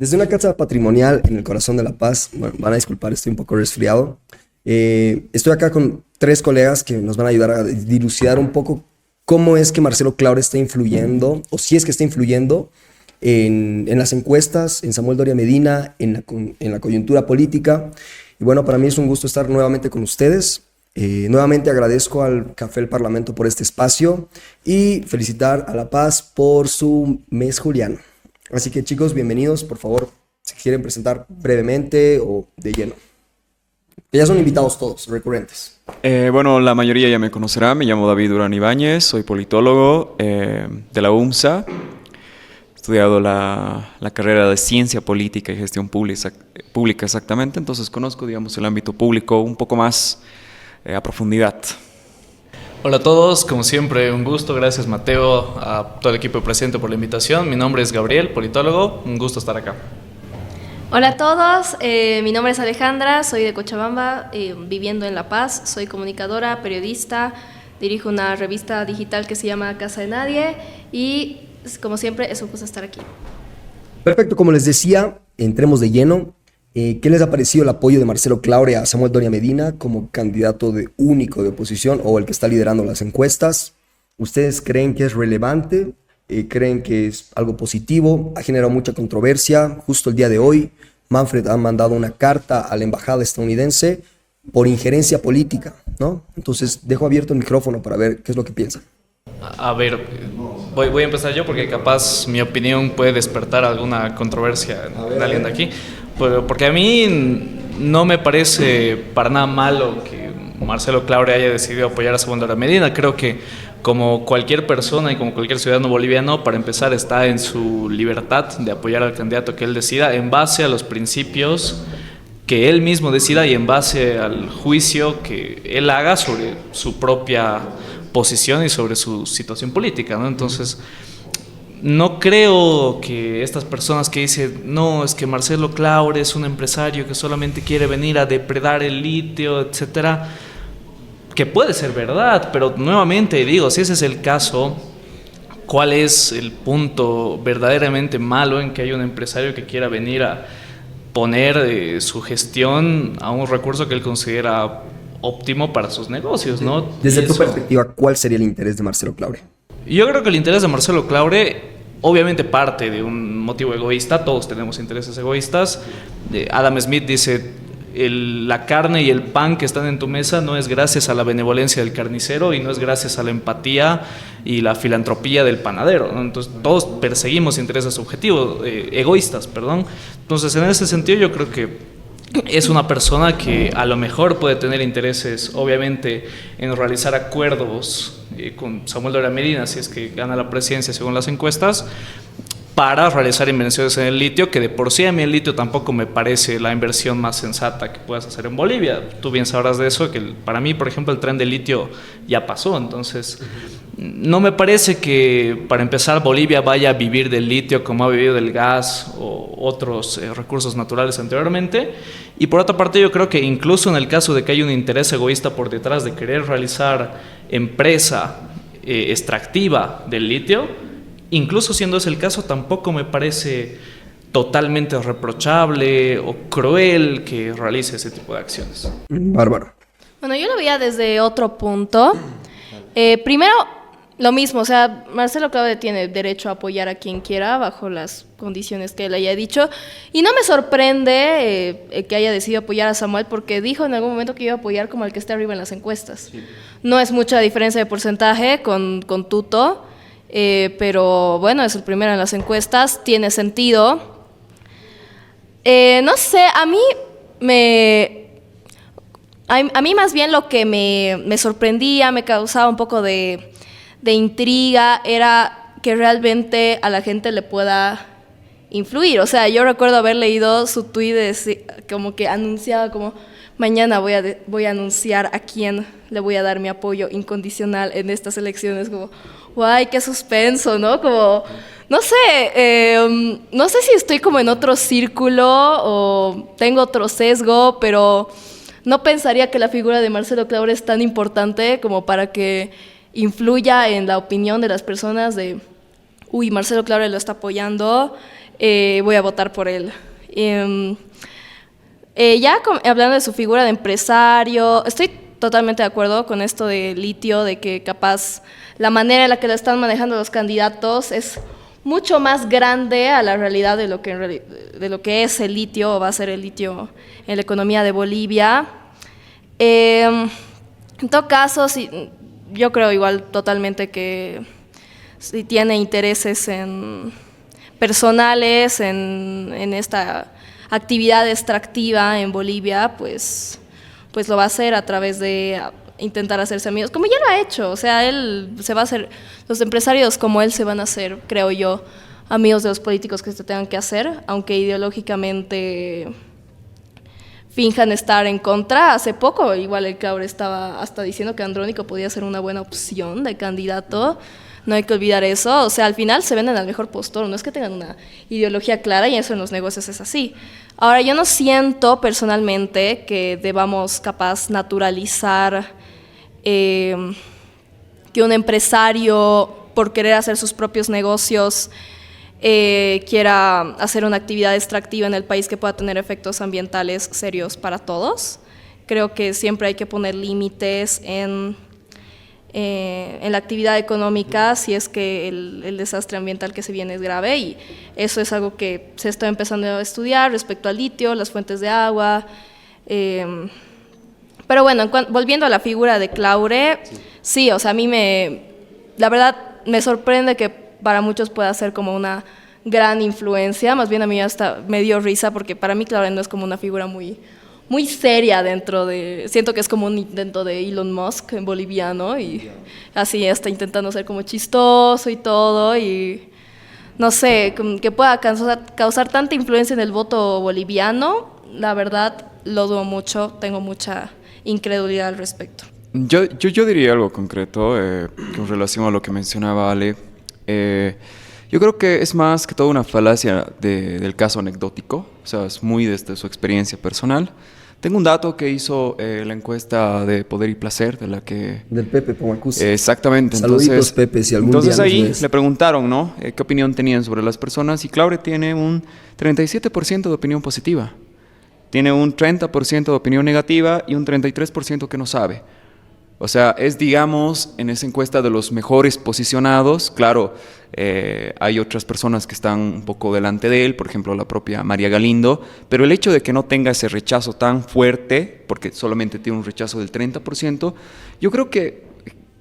Desde una casa patrimonial en el corazón de La Paz, bueno, van a disculpar, estoy un poco resfriado. Estoy acá con tres colegas que nos van a ayudar a dilucidar un poco cómo es que Marcelo Claure está influyendo, o si es que está influyendo en las encuestas, en Samuel Doria Medina, en la coyuntura política. Y bueno, para mí es un gusto estar nuevamente con ustedes. Nuevamente agradezco al Café del Parlamento por este espacio y felicitar a La Paz por su mes juliano. Así que chicos, bienvenidos, por favor, si quieren presentar brevemente o de lleno. Que ya son invitados todos, recurrentes. Bueno, la mayoría ya me conocerá, me llamo David Durán Ibáñez, soy politólogo de la UMSA. He estudiado la carrera de Ciencia Política y Gestión Pública exactamente, entonces conozco, digamos, el ámbito público un poco más a profundidad. Hola a todos, como siempre un gusto, gracias Mateo, a todo el equipo presente por la invitación. Mi nombre es Gabriel, politólogo, un gusto estar acá. Hola a todos, mi nombre es Alejandra, soy de Cochabamba, viviendo en La Paz, soy comunicadora, periodista, dirijo una revista digital que se llama Casa de Nadie y como siempre es un gusto estar aquí. Perfecto, como les decía, entremos de lleno. ¿Qué les ha parecido el apoyo de Marcelo Claure a Samuel Doria Medina como candidato único de oposición o el que está liderando las encuestas? ¿Ustedes creen que es relevante? ¿Creen que es algo positivo? Ha generado mucha controversia. Justo el día de hoy, Manfred ha mandado una carta a la embajada estadounidense por injerencia política, ¿no? Entonces, dejo abierto el micrófono para ver qué es lo que piensan. A ver, voy a empezar yo porque capaz mi opinión puede despertar alguna controversia en alguien de aquí. Porque a mí no me parece para nada malo que Marcelo Claure haya decidido apoyar a Samuel Doria Medina. Creo que como cualquier persona y como cualquier ciudadano boliviano, para empezar, está en su libertad de apoyar al candidato que él decida en base a los principios que él mismo decida y en base al juicio que él haga sobre su propia posición y sobre su situación política, ¿no? Entonces, no creo que estas personas que dicen, no, es que Marcelo Claure es un empresario que solamente quiere venir a depredar el litio, etcétera, que puede ser verdad, pero nuevamente digo, si ese es el caso, ¿cuál es el punto verdaderamente malo en que hay un empresario que quiera venir a poner su gestión a un recurso que él considera óptimo para sus negocios, ¿no? Desde tu perspectiva, ¿cuál sería el interés de Marcelo Claure? Yo creo que el interés de Marcelo Claure obviamente parte de un motivo egoísta, todos tenemos intereses egoístas. Adam Smith dice, la carne y el pan que están en tu mesa no es gracias a la benevolencia del carnicero y no es gracias a la empatía y la filantropía del panadero, ¿no? Entonces todos perseguimos intereses egoístas, perdón. Entonces en ese sentido yo creo que es una persona que a lo mejor puede tener intereses, obviamente, en realizar acuerdos con Samuel Doria Medina, si es que gana la presidencia según las encuestas, para realizar inversiones en el litio, que de por sí a mí el litio tampoco me parece la inversión más sensata que puedas hacer en Bolivia. Tú bien sabrás de eso, que para mí, por ejemplo, el tren de litio ya pasó, entonces no me parece que para empezar Bolivia vaya a vivir del litio como ha vivido del gas o otros recursos naturales anteriormente. Y por otra parte yo creo que incluso en el caso de que haya un interés egoísta por detrás de querer realizar empresa extractiva del litio, incluso siendo ese el caso, tampoco me parece totalmente reprochable o cruel que realice ese tipo de acciones. Bárbaro. Bueno, yo lo veía desde otro punto. Primero, lo mismo, o sea, Marcelo Claure tiene derecho a apoyar a quien quiera bajo las condiciones que él haya dicho. Y no me sorprende que haya decidido apoyar a Samuel porque dijo en algún momento que iba a apoyar como al que esté arriba en las encuestas. Sí. No es mucha diferencia de porcentaje con Tuto. Pero bueno, es el primero en las encuestas, tiene sentido. No sé, a mí más bien lo que me sorprendía, me causaba un poco de intriga, era que realmente a la gente le pueda influir. O sea, yo recuerdo haber leído su tuit como que anunciaba como mañana voy a anunciar a quién le voy a dar mi apoyo incondicional en estas elecciones, como guay, qué suspenso, ¿no? Como, no sé si estoy como en otro círculo o tengo otro sesgo, pero no pensaría que la figura de Marcelo Claure es tan importante como para que influya en la opinión de las personas de, uy, Marcelo Claure lo está apoyando, voy a votar por él. Hablando de su figura de empresario, estoy totalmente de acuerdo con esto de litio, de que capaz la manera en la que lo están manejando los candidatos es mucho más grande a la realidad de lo que es el litio o va a ser el litio en la economía de Bolivia. En todo caso, sí, yo creo igual totalmente que si tiene intereses personales en esta actividad extractiva en Bolivia, pues lo va a hacer a través de intentar hacerse amigos, como ya lo ha hecho. O sea, los empresarios como él se van a hacer, creo yo, amigos de los políticos que se tengan que hacer, aunque ideológicamente finjan estar en contra. Hace poco, igual el Claure estaba hasta diciendo que Andrónico podía ser una buena opción de candidato. No hay que olvidar eso. O sea, al final se venden al mejor postor. No es que tengan una ideología clara, y eso en los negocios es así. Ahora, yo no siento personalmente que debamos capaz naturalizar que un empresario, por querer hacer sus propios negocios, quiera hacer una actividad extractiva en el país que pueda tener efectos ambientales serios para todos. Creo que siempre hay que poner límites en la actividad económica si es que el desastre ambiental que se viene es grave, y eso es algo que se está empezando a estudiar respecto al litio, las fuentes de agua. Pero bueno, volviendo a la figura de Claure, sí, o sea, a mí la verdad me sorprende que para muchos pueda ser como una gran influencia. Más bien a mí hasta me dio risa, porque para mí Claure no es como una figura muy seria siento que es como un intento de Elon Musk en boliviano, y así está intentando ser como chistoso y todo, y no sé, que pueda causar tanta influencia en el voto boliviano, la verdad lo dudo mucho, tengo mucha incredulidad al respecto. Yo diría algo concreto con relación a lo que mencionaba Ale. Yo creo que es más que todo una falacia del caso anecdótico, o sea, es muy desde su experiencia personal. Tengo un dato que hizo la encuesta de Poder y Placer, de la que... Del Pepe Pomacusi. Exactamente. Saluditos, Pepe, si algún entonces día ahí nos ves. le preguntaron, ¿no? ¿Qué opinión tenían sobre las personas? Y Claure tiene un 37% de opinión positiva. Tiene un 30% de opinión negativa y un 33% que no sabe. O sea, es, digamos, en esa encuesta de los mejores posicionados. Claro, hay otras personas que están un poco delante de él, por ejemplo, la propia María Galindo, pero el hecho de que no tenga ese rechazo tan fuerte, porque solamente tiene un rechazo del 30%, yo creo que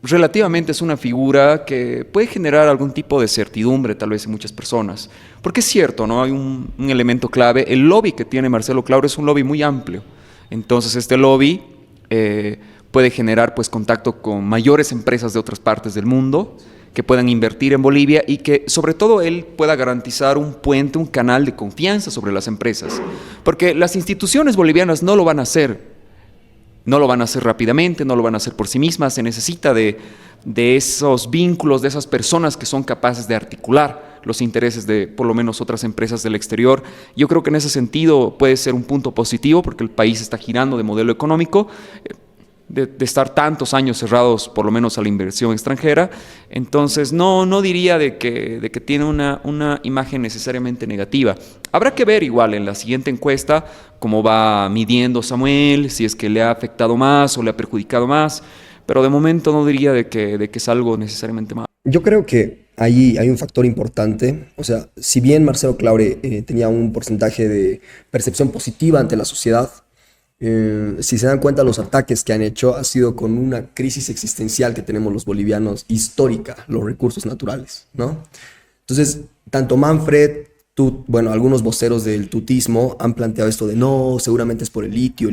relativamente es una figura que puede generar algún tipo de certidumbre tal vez en muchas personas. Porque es cierto, ¿no? Hay un elemento clave. El lobby que tiene Marcelo Claure es un lobby muy amplio. Entonces este lobby puede generar pues contacto con mayores empresas de otras partes del mundo que puedan invertir en Bolivia, y que sobre todo él pueda garantizar un puente, un canal de confianza sobre las empresas. Porque las instituciones bolivianas no lo van a hacer. No lo van a hacer rápidamente, no lo van a hacer por sí mismas. Se necesita de esos vínculos, de esas personas que son capaces de articular los intereses de por lo menos otras empresas del exterior. Yo creo que en ese sentido puede ser un punto positivo, porque el país está girando de modelo económico, de estar tantos años cerrados por lo menos a la inversión extranjera. Entonces no diría de que tiene una imagen necesariamente negativa. Habrá que ver igual en la siguiente encuesta cómo va midiendo Samuel, si es que le ha afectado más o le ha perjudicado más, pero de momento no diría de que es algo necesariamente malo. Yo creo que ahí hay un factor importante. O sea, si bien Marcelo Claure tenía un porcentaje de percepción positiva ante la sociedad, si se dan cuenta, los ataques que han hecho ha sido con una crisis existencial que tenemos los bolivianos histórica, los recursos naturales, ¿no? Entonces, tanto Manfred, algunos voceros del tutismo han planteado esto de no, seguramente es por el litio.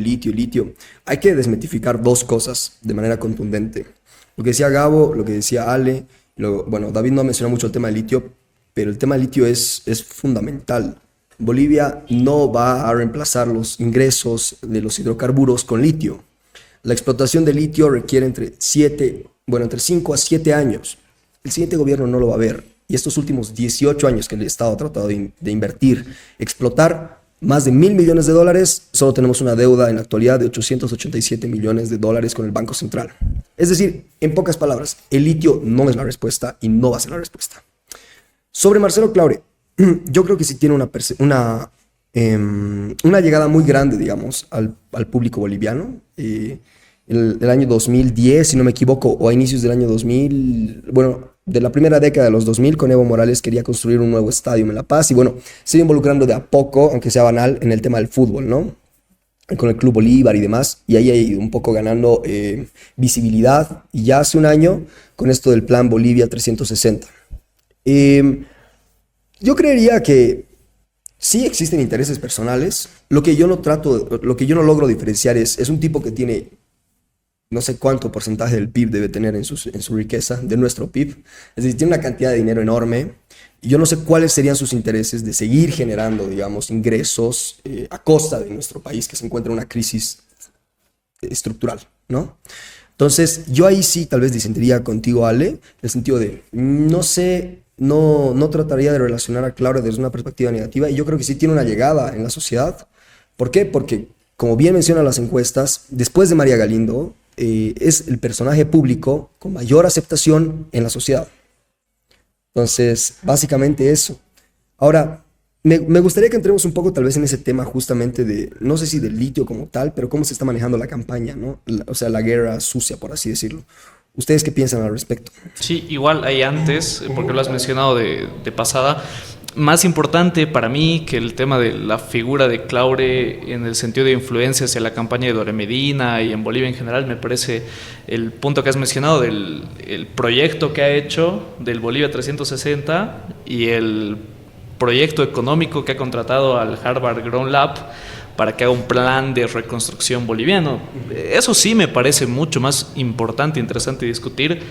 Hay que desmitificar dos cosas de manera contundente. Lo que decía Gabo, lo que decía Ale, David no ha mencionado mucho el tema del litio, pero el tema del litio es fundamental. Bolivia no va a reemplazar los ingresos de los hidrocarburos con litio. La explotación de litio requiere entre 5 a 7 años. El siguiente gobierno no lo va a ver. Y estos últimos 18 años que el Estado ha tratado de invertir, explotar más de $1.000 millones, solo tenemos una deuda en la actualidad de $887 millones con el Banco Central. Es decir, en pocas palabras, el litio no es la respuesta y no va a ser la respuesta. Sobre Marcelo Claure, yo creo que sí tiene una llegada muy grande, digamos, al público boliviano. El año 2010, si no me equivoco, o a inicios del año 2000, bueno, de la primera década de los 2000, con Evo Morales quería construir un nuevo estadio en La Paz y bueno, se iba involucrando de a poco, aunque sea banal, en el tema del fútbol, ¿no? Con el Club Bolívar y demás, y ahí ha ido un poco ganando visibilidad, y ya hace un año con esto del Plan Bolivia 360. Yo creería que sí existen intereses personales. Lo que yo no logro diferenciar es un tipo que tiene no sé cuánto porcentaje del PIB debe tener en su riqueza, de nuestro PIB. Es decir, tiene una cantidad de dinero enorme. Y yo no sé cuáles serían sus intereses de seguir generando, digamos, ingresos a costa de nuestro país, que se encuentra en una crisis estructural, ¿no? Entonces, yo ahí sí tal vez disentiría contigo, Ale, en el sentido de, no sé, no trataría de relacionar a Claudia desde una perspectiva negativa, y yo creo que sí tiene una llegada en la sociedad. ¿Por qué? Porque, como bien mencionan las encuestas, después de María Galindo, es el personaje público con mayor aceptación en la sociedad. Entonces, básicamente eso. Ahora, me gustaría que entremos un poco tal vez en ese tema justamente de, no sé si del litio como tal, pero cómo se está manejando la campaña, ¿no? O sea, la guerra sucia, por así decirlo. ¿Ustedes qué piensan al respecto? Sí, igual hay antes, porque lo has mencionado de pasada, más importante para mí que el tema de la figura de Claure en el sentido de influencia hacia la campaña de Dore Medina y en Bolivia en general, me parece el punto que has mencionado del el proyecto que ha hecho del Bolivia 360 y el proyecto económico que ha contratado al Harvard Grown Lab para que haga un plan de reconstrucción boliviano. Eso sí me parece mucho más importante e interesante discutir,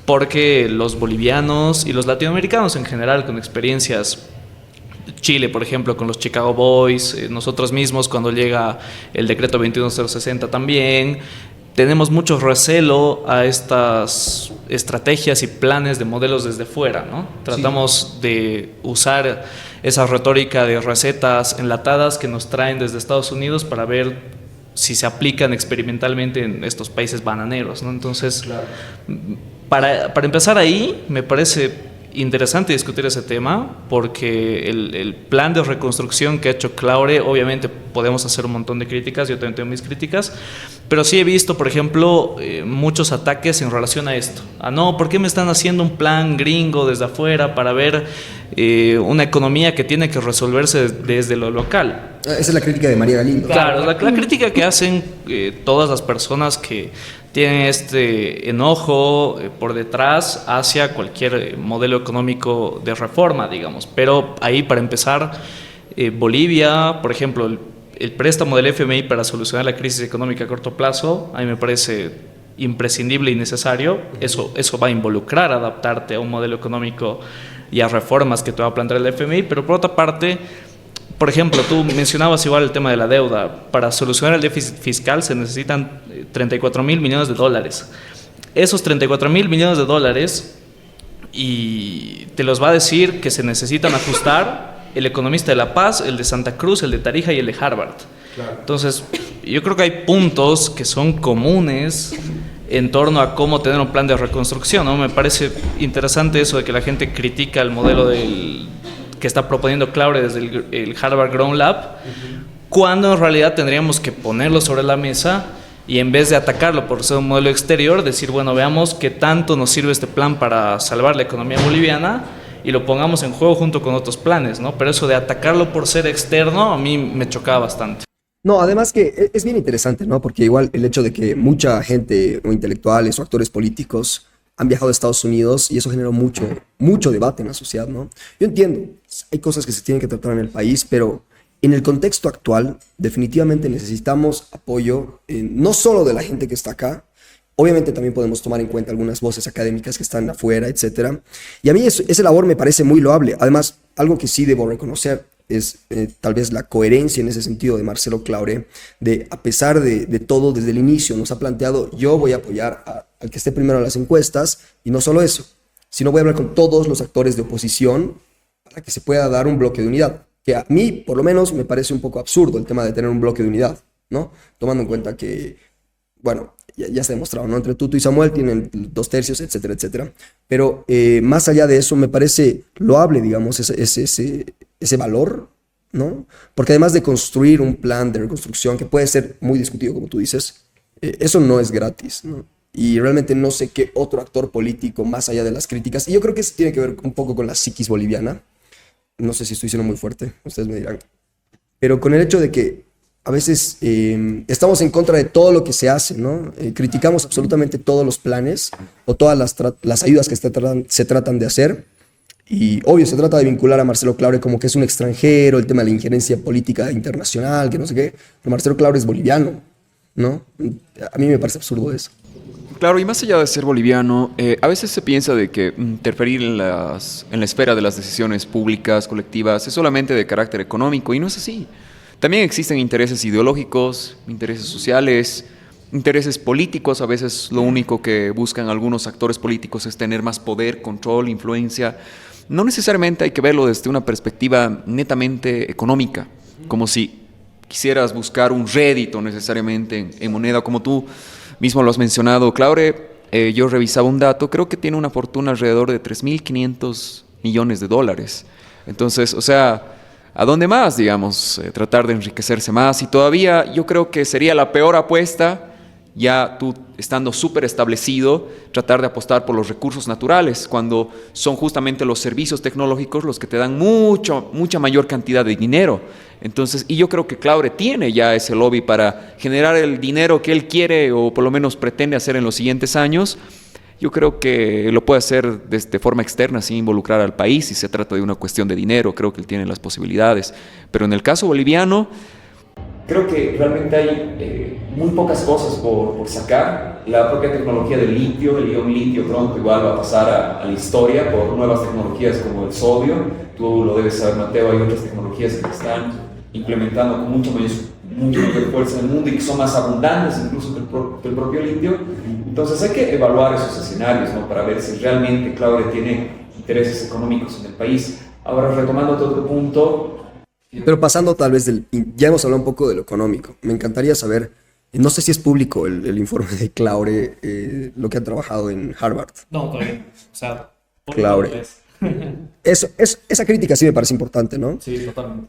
porque los bolivianos y los latinoamericanos en general con experiencias, Chile por ejemplo con los Chicago Boys, nosotros mismos cuando llega el decreto 21060 también, tenemos mucho recelo a estas estrategias y planes de modelos desde fuera, ¿no? Tratamos de usar esa retórica de recetas enlatadas que nos traen desde Estados Unidos para ver si se aplican experimentalmente en estos países bananeros, ¿no? Entonces, claro, para empezar ahí, me parece interesante discutir ese tema, porque el plan de reconstrucción que ha hecho Claure, obviamente podemos hacer un montón de críticas, yo también tengo mis críticas, pero sí he visto, por ejemplo, muchos ataques en relación a esto. No, ¿por qué me están haciendo un plan gringo desde afuera para ver una economía que tiene que resolverse desde lo local? Esa es la crítica de María Galindo. Claro, la crítica que hacen todas las personas que tienen este enojo por detrás hacia cualquier modelo económico de reforma, digamos. Pero ahí, para empezar, Bolivia, por ejemplo, el préstamo del FMI para solucionar la crisis económica a corto plazo, a mí me parece imprescindible y necesario. Eso va a involucrar adaptarte a un modelo económico y a reformas que te va a plantear el FMI, pero por otra parte, por ejemplo, tú mencionabas igual el tema de la deuda. Para solucionar el déficit fiscal se necesitan 34.000 millones de dólares. Esos 34.000 millones de dólares, y te los va a decir que se necesitan ajustar el economista de La Paz, el de Santa Cruz, el de Tarija y el de Harvard. Claro. Entonces, yo creo que hay puntos que son comunes en torno a cómo tener un plan de reconstrucción, ¿no? Me parece interesante eso de que la gente critica el modelo que está proponiendo Claure desde el Harvard Grown Lab, cuando en realidad tendríamos que ponerlo sobre la mesa y, en vez de atacarlo por ser un modelo exterior, decir, bueno, veamos qué tanto nos sirve este plan para salvar la economía boliviana y lo pongamos en juego junto con otros planes, ¿no? Pero eso de atacarlo por ser externo a mí me chocaba bastante. No, además que es bien interesante, ¿no? Porque igual el hecho de que mucha gente o intelectuales o actores políticos han viajado a Estados Unidos, y eso generó mucho debate en la sociedad, ¿no? Yo entiendo, hay cosas que se tienen que tratar en el país, pero en el contexto actual definitivamente necesitamos apoyo, no solo de la gente que está acá, obviamente también podemos tomar en cuenta algunas voces académicas que están afuera, etcétera. Y a mí esa labor me parece muy loable. Además, algo que sí debo reconocer es tal vez la coherencia en ese sentido de Marcelo Claure, de, a pesar de todo, desde el inicio nos ha planteado: yo voy a apoyar al que esté primero en las encuestas, y no solo eso, sino voy a hablar con todos los actores de oposición para que se pueda dar un bloque de unidad, que a mí por lo menos me parece un poco absurdo el tema de tener un bloque de unidad, ¿no? Tomando en cuenta que, bueno, ya se ha demostrado, ¿no? Entre Tuto y Samuel tienen 2/3, etcétera, etcétera. Pero más allá de eso, me parece loable, digamos, ese valor, ¿no? Porque además de construir un plan de reconstrucción que puede ser muy discutido, como tú dices, eso no es gratis, ¿no? Y realmente no sé qué otro actor político, más allá de las críticas, y yo creo que eso tiene que ver un poco con la psiquis boliviana. No sé si estoy siendo muy fuerte, ustedes me dirán. Pero con el hecho de que a veces estamos en contra de todo lo que se hace, ¿no? Criticamos absolutamente todos los planes o todas las ayudas que se tratan de hacer. Y obvio, se trata de vincular a Marcelo Claure como que es un extranjero, el tema de la injerencia política internacional, que no sé qué. Pero Marcelo Claure es boliviano, ¿no? A mí me parece absurdo eso. Claro, y más allá de ser boliviano, a veces se piensa de que interferir en la esfera de las decisiones públicas, colectivas, es solamente de carácter económico, y no es así. También existen intereses ideológicos, intereses sociales, intereses políticos. A veces lo único que buscan algunos actores políticos es tener más poder, control, influencia. No necesariamente hay que verlo desde una perspectiva netamente económica, como si quisieras buscar un rédito necesariamente en moneda, como tú mismo lo has mencionado, Claure. Yo revisaba un dato, creo que tiene una fortuna alrededor de 3.500 millones de dólares. Entonces, o sea, ¿a dónde más, digamos, tratar de enriquecerse más? Y todavía yo creo que sería la peor apuesta, ya tú estando súper establecido, tratar de apostar por los recursos naturales, cuando son justamente los servicios tecnológicos los que te dan mucha mayor cantidad de dinero. Entonces, y yo creo que Claure tiene ya ese lobby para generar el dinero que él quiere, o por lo menos pretende hacer en los siguientes años. Yo creo que lo puede hacer de forma externa, sin involucrar al país. Si se trata de una cuestión de dinero, creo que él tiene las posibilidades. Pero en el caso boliviano, creo que realmente hay muy pocas cosas por sacar. La propia tecnología del litio, el ion litio, pronto igual va a pasar a la historia por nuevas tecnologías como el sodio. Tú lo debes saber, Mateo, hay otras tecnologías que están implementando con mucho mayor fuerza en el mundo y que son más abundantes incluso que el propio litio. Entonces hay que evaluar esos escenarios, ¿no? Para ver si realmente Claudia tiene intereses económicos en el país. Ahora, retomando otro punto. Pero pasando tal vez ya hemos hablado un poco de lo económico. Me encantaría saber, no sé si es público el informe de Claure, lo que ha trabajado en Harvard. No, todavía. O sea, Claure. Esa crítica sí me parece importante, ¿no? Sí, totalmente.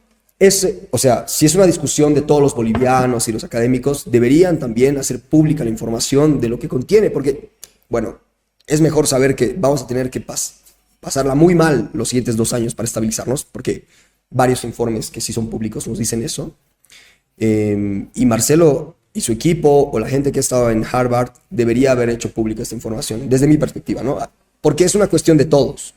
O sea, si es una discusión de todos los bolivianos y los académicos, deberían también hacer pública la información de lo que contiene, porque, bueno, es mejor saber que vamos a tener que pasarla muy mal los siguientes 2 años para estabilizarnos, porque varios informes que sí son públicos nos dicen eso. Y Marcelo y su equipo o la gente que ha estado en Harvard debería haber hecho pública esta información, desde mi perspectiva, ¿no? Porque es una cuestión de todos.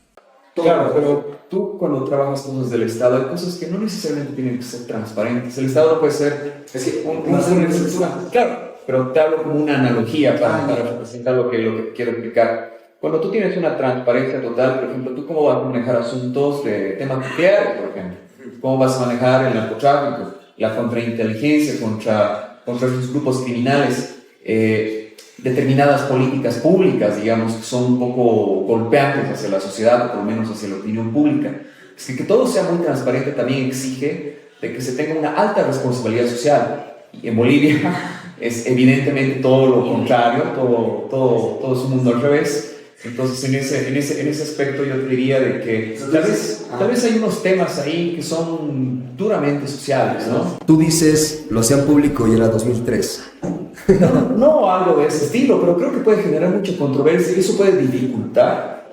Claro, pero tú cuando trabajas cosas del Estado, hay cosas que no necesariamente tienen que ser transparentes. El Estado no puede ser, es que una estructura, claro, pero te hablo como una analogía para representar lo que quiero explicar. Cuando tú tienes una transparencia total, por ejemplo, ¿tú cómo vas a manejar asuntos de temas nucleares, por ejemplo? ¿Cómo vas a manejar el narcotráfico, la contrainteligencia contra esos grupos criminales? Determinadas políticas públicas, digamos, que son un poco golpeantes hacia la sociedad, o por lo menos hacia la opinión pública. Es que todo sea muy transparente también exige de que se tenga una alta responsabilidad social. Y en Bolivia es evidentemente todo lo contrario, todo es un mundo al revés. Entonces, en ese aspecto yo te diría de que tal vez hay unos temas ahí que son duramente sociales, ¿no? Tú dices, lo hacían público y era 2003. No algo de ese estilo, pero creo que puede generar mucha controversia y eso puede dificultar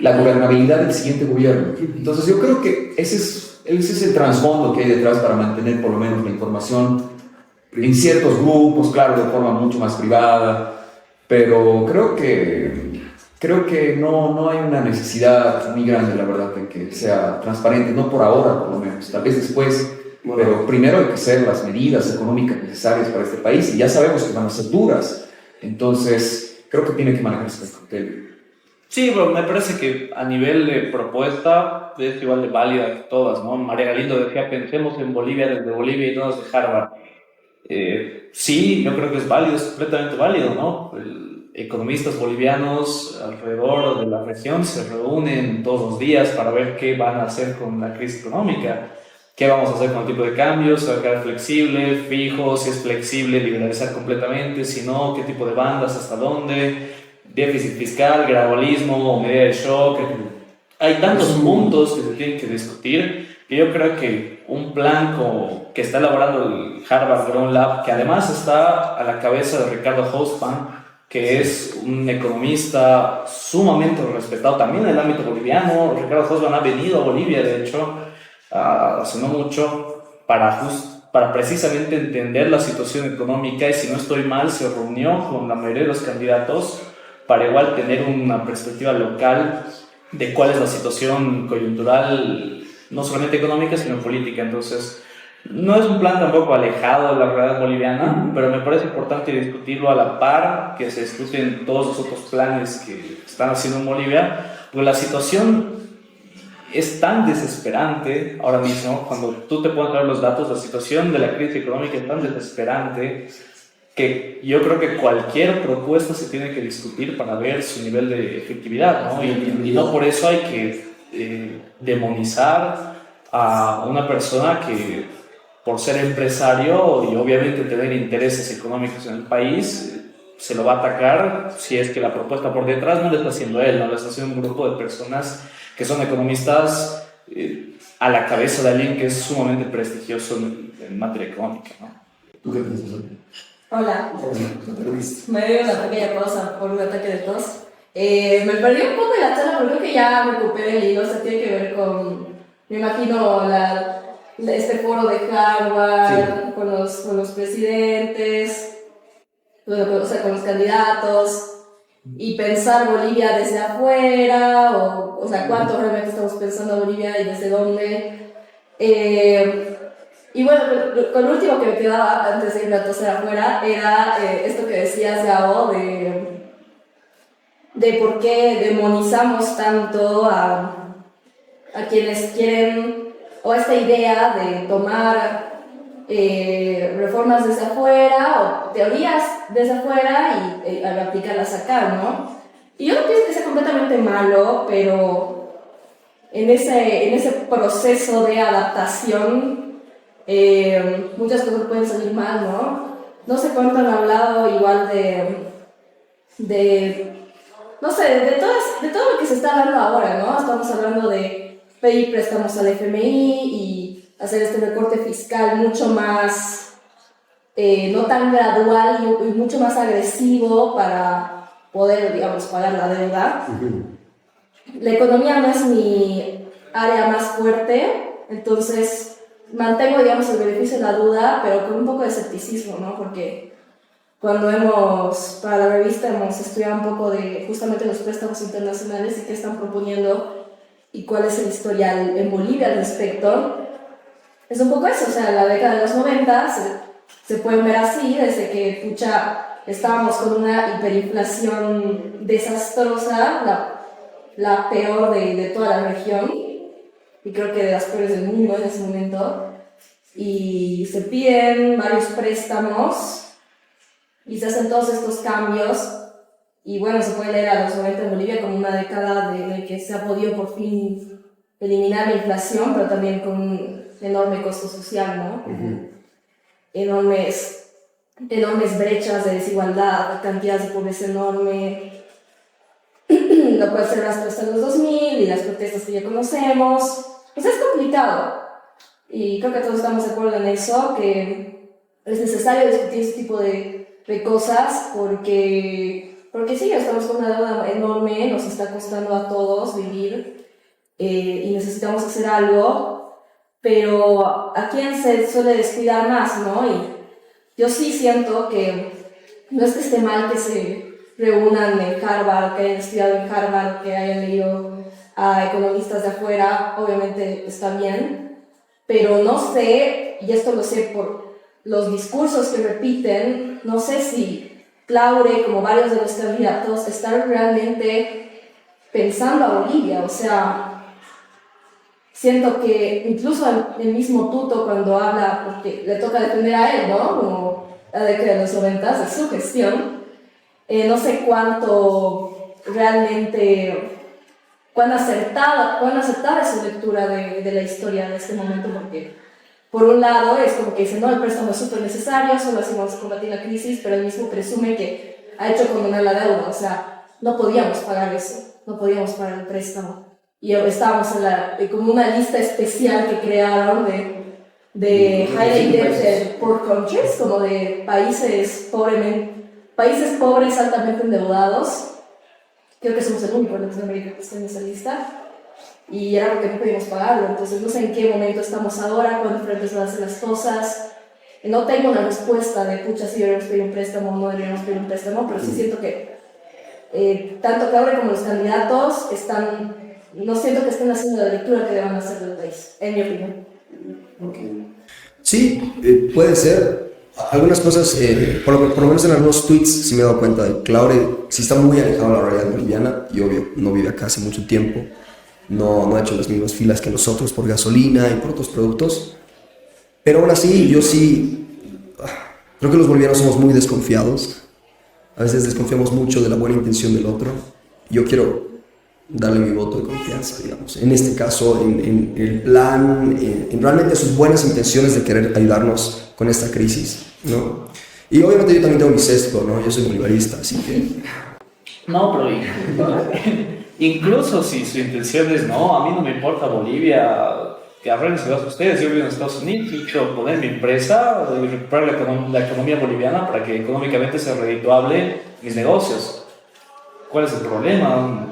la gobernabilidad del siguiente gobierno. Entonces yo creo que ese es el trasfondo que hay detrás para mantener por lo menos la información en ciertos grupos, claro, de forma mucho más privada, pero creo que no hay una necesidad muy grande, la verdad, de que sea transparente, no por ahora por lo menos, tal vez después. Pero primero hay que hacer las medidas económicas necesarias para este país y ya sabemos que van a ser duras. Entonces, creo que tiene que manejarse con criterio. Sí, pero me parece que a nivel de propuesta es igual de válida que todas, ¿no? María Galindo decía, pensemos en Bolivia desde Bolivia y no desde Harvard. Sí, yo creo que es válido, es completamente válido, ¿no? Economistas bolivianos alrededor de la región se reúnen todos los días para ver qué van a hacer con la crisis económica. ¿Qué vamos a hacer con el tipo de cambio? ¿Se va a quedar flexible, fijo? Si es flexible, liberalizar completamente. Si no, ¿qué tipo de bandas? ¿Hasta dónde? Déficit fiscal, gradualismo, medida de shock. Hay tantos puntos que se tienen que discutir que yo creo que un plan que está elaborando el Harvard Grown Lab, que además está a la cabeza de Ricardo Hobsbawm, que es un economista sumamente respetado también en el ámbito boliviano. Ricardo Hobsbawm ha venido a Bolivia, de hecho, hace no mucho, para precisamente entender la situación económica, y si no estoy mal, se reunió con la mayoría de los candidatos para igual tener una perspectiva local de cuál es la situación coyuntural, no solamente económica, sino política. Entonces, no es un plan tampoco alejado de la realidad boliviana, pero me parece importante discutirlo a la par que se discuten todos los otros planes que están haciendo en Bolivia, porque la situación es tan desesperante ahora mismo. Cuando tú te pones a ver los datos, la situación de la crisis económica es tan desesperante que yo creo que cualquier propuesta se tiene que discutir para ver su nivel de efectividad, ¿no? Y no por eso hay que demonizar a una persona que, por ser empresario y obviamente tener intereses económicos en el país, se lo va a atacar si es que la propuesta por detrás no la está haciendo él, no la está haciendo un grupo de personas que son economistas a la cabeza de alguien que es sumamente prestigioso en materia económica, ¿no? ¿Tú qué piensas? Hola, me dio una pequeña pausa por un ataque de tos. Me perdí un poco de la charla, pero creo que ya me recuperé el hilo. O sea, tiene que ver con, me imagino, este foro de Harvard, sí, con los presidentes, o sea, con los candidatos, y pensar Bolivia desde afuera, o sea, cuánto realmente estamos pensando Bolivia y desde dónde. Y bueno, con lo último que me quedaba antes de irme a toser afuera era esto que decías, Gabo, de por qué demonizamos tanto a quienes quieren, o a esta idea de tomar reformas desde afuera o teorías desde afuera y aplicarlas acá, ¿no? Y yo no pienso que sea completamente malo, pero en ese proceso de adaptación muchas cosas pueden salir mal, ¿no? No sé cuánto han hablado igual no sé, de todo lo que se está hablando ahora, ¿no? Estamos hablando de pedir préstamos al FMI y hacer este recorte fiscal mucho más, no tan gradual y mucho más agresivo para poder, digamos, pagar la deuda. La economía no es mi área más fuerte, entonces mantengo, digamos, el beneficio de la duda, pero con un poco de escepticismo, ¿no? Porque cuando para la revista hemos estudiado un poco de justamente los préstamos internacionales y qué están proponiendo y cuál es el historial en Bolivia al respecto, es un poco eso. O sea, la década de los 90 se pueden ver así, desde que estábamos con una hiperinflación desastrosa, la peor de toda la región, y creo que de las peores del mundo en ese momento, y se piden varios préstamos y se hacen todos estos cambios, y bueno, se puede leer a los 90 en Bolivia como una década de que se ha podido por fin eliminar la inflación, pero también con un enorme costo social, ¿no? Enormes brechas de desigualdad, cantidades de pobreza enorme, lo cual se arrastra hasta los 2000 y las protestas que ya conocemos. Pues es complicado, y creo que todos estamos de acuerdo en eso, que es necesario discutir este tipo de cosas porque sí, estamos con una deuda enorme, nos está costando a todos vivir y necesitamos hacer algo, pero ¿a quién se suele descuidar más, no? Y yo sí siento que no es que esté mal que se reúnan en Harvard, que hayan estudiado en Harvard, que hayan leído a economistas de afuera, obviamente está bien, pero no sé, y esto lo sé por los discursos que repiten, no sé si Claure, como varios de los candidatos, están realmente pensando a Bolivia. O sea, siento que incluso el mismo Tuto, cuando habla, porque le toca defender a él, ¿no? Como la década de los 90, es su gestión, no sé cuánto realmente, cuán acertada es su lectura de la historia de este momento, porque por un lado es como que dicen, no, el préstamo es súper necesario, solo así vamos a combatir la crisis, pero él mismo presume que ha hecho condonar la deuda, o sea, no podíamos pagar eso, no podíamos pagar el préstamo. Y estábamos como una lista especial que crearon de high debt poor countries, como de países pobres altamente endeudados. Creo que somos el único en Latinoamérica que está en esa lista. Y era porque no podíamos pagarlo, entonces no sé en qué momento estamos ahora, cuándo frentes van a hacer las cosas. No tengo una respuesta de, pucha, si deberíamos pedir un préstamo o no deberíamos pedir un préstamo, pero sí siento que tanto Claudia como los candidatos no siento que estén haciendo la lectura que deban hacer del país, en mi opinión. Okay. Sí, puede ser. Algunas cosas, por lo menos en algunos tweets sí me he dado cuenta de Claudia, sí está muy alejado de la realidad boliviana y obvio, no vive acá hace mucho tiempo. No ha hecho las mismas filas que nosotros por gasolina y por otros productos. Pero aún así, yo sí creo que los bolivianos somos muy desconfiados. A veces desconfiamos mucho de la buena intención del otro. Yo quiero darle mi voto de confianza, digamos. En este caso, en el plan, en realmente sus buenas intenciones de querer ayudarnos con esta crisis, ¿no? Y obviamente yo también tengo mi sesgo, ¿no? Yo soy bolivarista, así que... No, pero incluso si su intención es, no, a mí no me importa Bolivia, que arreglen ustedes, yo vivo en Estados Unidos y quiero poner mi empresa y recuperar la economía boliviana para que económicamente sea redituable mis negocios. ¿Cuál es el problema?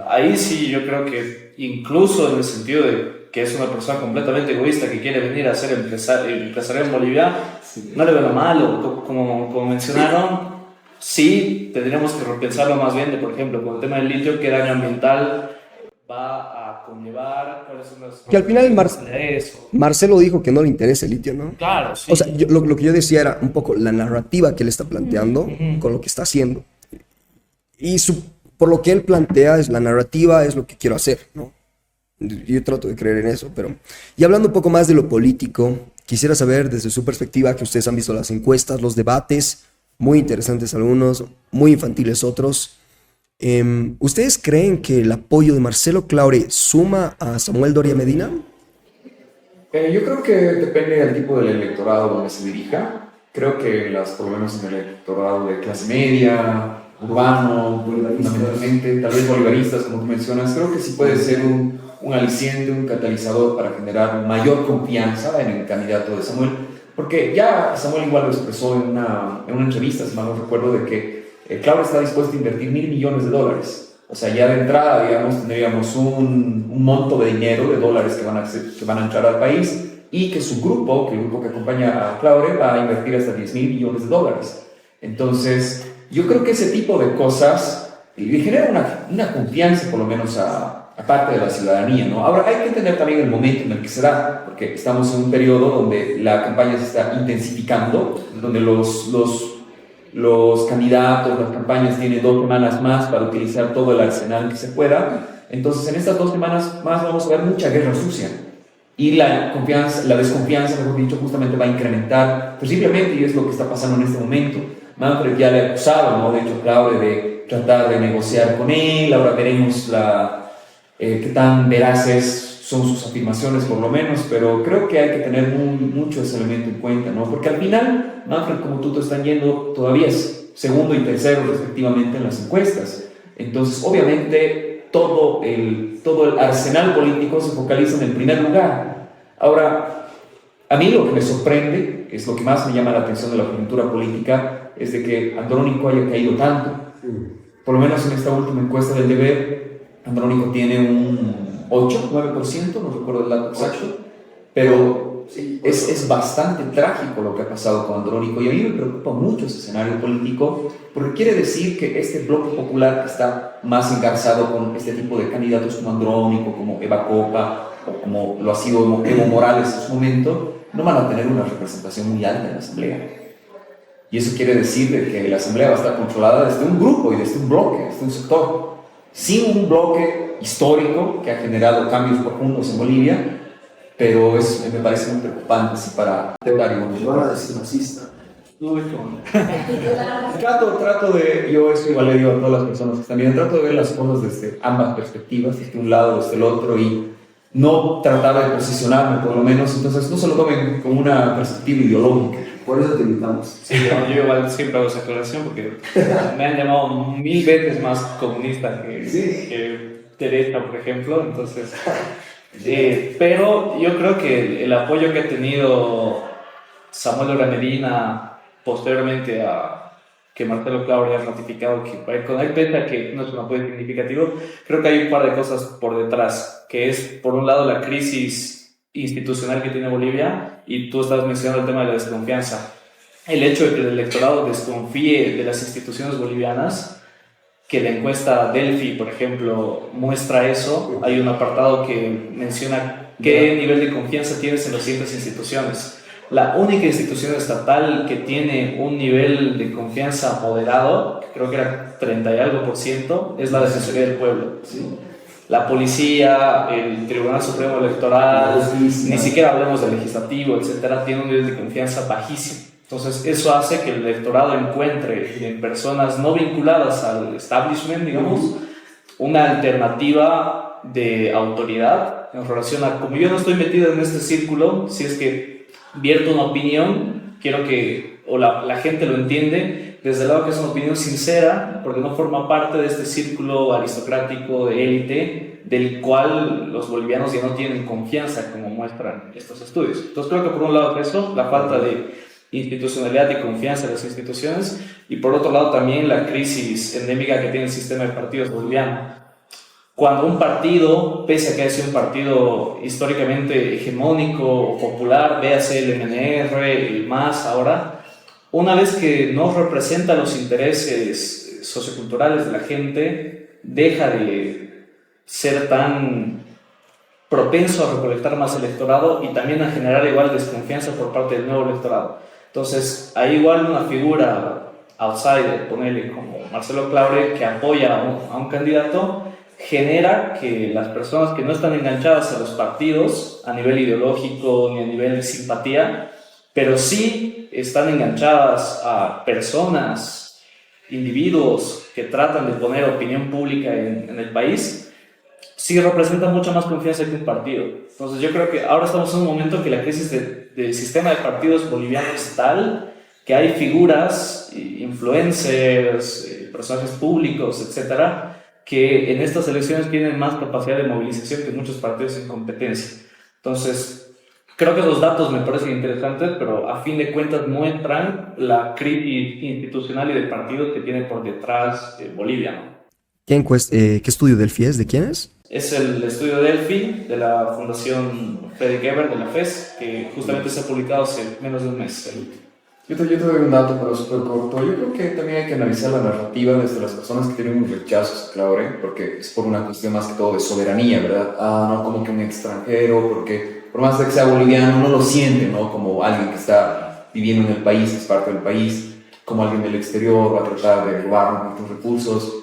Ahí sí yo creo que incluso en el sentido de que es una persona completamente egoísta que quiere venir a ser empresario en Bolivia, no le veo lo malo, como mencionaron. Sí, tendríamos que repensarlo más bien, por ejemplo, con el tema del litio, qué daño ambiental va a conllevar, cuáles son las... Que al final Marcelo dijo que no le interesa el litio, ¿no? Claro, sí. O sea, lo que yo decía era un poco la narrativa que él está planteando con lo que está haciendo. Y por lo que él plantea, la narrativa es lo que quiero hacer, ¿no? Yo trato de creer en eso, pero... Y hablando un poco más de lo político, quisiera saber desde su perspectiva, que ustedes han visto las encuestas, los debates, muy interesantes algunos, muy infantiles otros. ¿Ustedes creen que el apoyo de Marcelo Claure suma a Samuel Doria Medina? Yo creo que depende del tipo del electorado donde se dirija. Creo que por lo menos en el electorado de clase media, urbano, fundamentalmente, tal vez bolivaristas, como tú mencionas, creo que sí puede ser un aliciente, un catalizador para generar mayor confianza en el candidato de Samuel. Porque ya Samuel igual lo expresó en una entrevista, si mal no recuerdo, de que Claudia está dispuesto a invertir $1.000 millones. O sea, ya de entrada, digamos, tendríamos un monto de dinero, de dólares que van a entrar al país, y que su grupo, que el grupo que acompaña a Claudia, va a invertir hasta $10.000 millones. Entonces, yo creo que ese tipo de cosas le genera una confianza, por lo menos a parte de la ciudadanía, ¿no? Ahora, hay que entender también el momento en el que se da, porque estamos en un periodo donde la campaña se está intensificando, donde los candidatos, las campañas tienen 2 semanas más para utilizar todo el arsenal que se pueda. Entonces, en estas 2 semanas más vamos a ver mucha guerra sucia. Y la desconfianza, mejor dicho, justamente va a incrementar terriblemente, y es lo que está pasando en este momento. Manfred ya le ha acusado, ¿no? De hecho, Claudia, de tratar de negociar con él. Ahora veremos qué tan veraces son sus afirmaciones, por lo menos, pero creo que hay que tener mucho ese elemento en cuenta, ¿no? Porque al final, Manfred, como tú te están yendo, todavía es segundo y tercero respectivamente en las encuestas. Entonces, obviamente, todo el arsenal político se focaliza en el primer lugar. Ahora, a mí lo que me sorprende, que es lo que más me llama la atención de la coyuntura política, es de que Andrónico haya caído tanto. Por lo menos en esta última encuesta del Deber, Andrónico tiene un 8, 9%, no recuerdo el dato exacto, pero es bastante trágico lo que ha pasado con Andrónico, y a mí me preocupa mucho ese escenario político, porque quiere decir que este bloque popular que está más engarzado con este tipo de candidatos como Andrónico, como Eva Copa, o como lo ha sido Evo Morales en su momento, no van a tener una representación muy alta en la Asamblea. Y eso quiere decir que la Asamblea va a estar controlada desde un grupo y desde un bloque, desde un sector, sin un bloque histórico que ha generado cambios profundos en Bolivia, pero me parece muy preocupante así para Dario. Me van a decir racista. Trato de, yo eso igual le digo a todas las personas que están viendo, trato de ver las cosas desde ambas perspectivas, desde un lado, desde el otro, y no trataba de posicionarme, por lo menos. Entonces, no se lo tomen como una perspectiva ideológica. Por eso te invitamos. Sí, yo igual siempre hago esa aclaración porque me han llamado 1000 veces más comunista que derecha, por ejemplo. Entonces, pero yo creo que el apoyo que ha tenido Samuel Lora Medina posteriormente a que Marcelo Claure ha ratificado que con él pesa que no es un apoyo significativo, creo que hay un par de cosas por detrás, que es por un lado la crisis institucional que tiene Bolivia, y tú estabas mencionando el tema de la desconfianza. El hecho de que el electorado desconfíe de las instituciones bolivianas, que la encuesta Delphi, por ejemplo, muestra eso. Hay un apartado que menciona qué nivel de confianza tienes en las siguientes instituciones. La única institución estatal que tiene un nivel de confianza moderado, que creo que era 30 y algo %, es la Defensoría del Pueblo, ¿sí? La policía, el Tribunal Supremo Electoral, ni siquiera hablemos del legislativo, etcétera, tiene un nivel de confianza bajísimo. Entonces, eso hace que el electorado encuentre en personas no vinculadas al establishment, digamos, una alternativa de autoridad en relación a, como yo no estoy metido en este círculo, si es que vierto una opinión, quiero que la gente lo entiende desde el lado que es una opinión sincera, porque no forma parte de este círculo aristocrático de élite, del cual los bolivianos ya no tienen confianza, como muestran estos estudios. Entonces creo que por un lado eso, la falta de institucionalidad y confianza en las instituciones, y por otro lado también la crisis endémica que tiene el sistema de partidos boliviano. Cuando un partido, pese a que haya sido un partido históricamente hegemónico o popular, véase el MNR, el MAS ahora, una vez que no representa los intereses socioculturales de la gente, deja de ser tan propenso a recolectar más electorado y también a generar igual desconfianza por parte del nuevo electorado. Entonces, hay igual una figura outsider, ponele como Marcelo Claure, que apoya a un candidato, genera que las personas que no están enganchadas a los partidos a nivel ideológico ni a nivel de simpatía, pero sí están enganchadas a personas, individuos que tratan de poner opinión pública en el país, sí representan mucha más confianza que un partido. Entonces yo creo que ahora estamos en un momento que la crisis del sistema de partidos boliviano es tal que hay figuras, influencers, personajes públicos, etcétera, que en estas elecciones tienen más capacidad de movilización que muchos partidos en competencia. Entonces, creo que los datos me parecen interesantes, pero a fin de cuentas muestran la crisis institucional y de partidos que tiene por detrás Bolivia, ¿no? ¿Qué estudio del FIES? ¿De quién es? Es el estudio Delphi de la Fundación Fredrik Ebert de la FES, que justamente se ha publicado hace menos de un mes. Yo te doy un dato, pero súper corto. Yo creo que también hay que analizar la narrativa desde las personas que tienen un rechazo a Claure, porque es por una cuestión más que todo de soberanía, ¿verdad? No como que un extranjero, porque por más de que sea boliviano, no lo siente, ¿no? Como alguien que está viviendo en el país, que es parte del país, como alguien del exterior, va a tratar de robar nuestros recursos.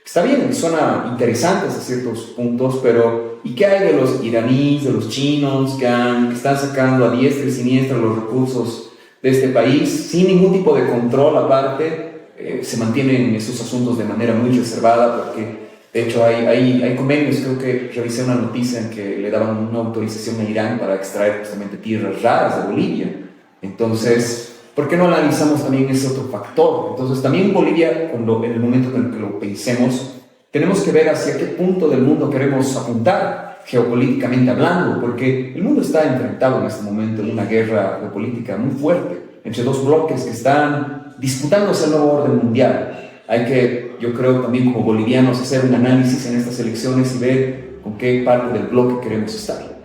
Está bien, suena interesante hasta ciertos puntos, pero ¿y qué hay de los iraníes, de los chinos que están sacando a diestra y siniestra los recursos de este país sin ningún tipo de control aparte? Se mantienen esos asuntos de manera muy reservada porque de hecho hay convenios. Creo que revisé una noticia en que le daban una autorización a Irán para extraer justamente tierras raras de Bolivia. Entonces, ¿por qué no analizamos también ese otro factor? Entonces también Bolivia, en el momento en el que lo pensemos, tenemos que ver hacia qué punto del mundo queremos apuntar geopolíticamente hablando, porque el mundo está enfrentado en este momento en una guerra geopolítica muy fuerte entre dos bloques que están disputándose el nuevo orden mundial. Hay que, yo creo, también como bolivianos hacer un análisis en estas elecciones y ver con qué parte del bloque queremos estar.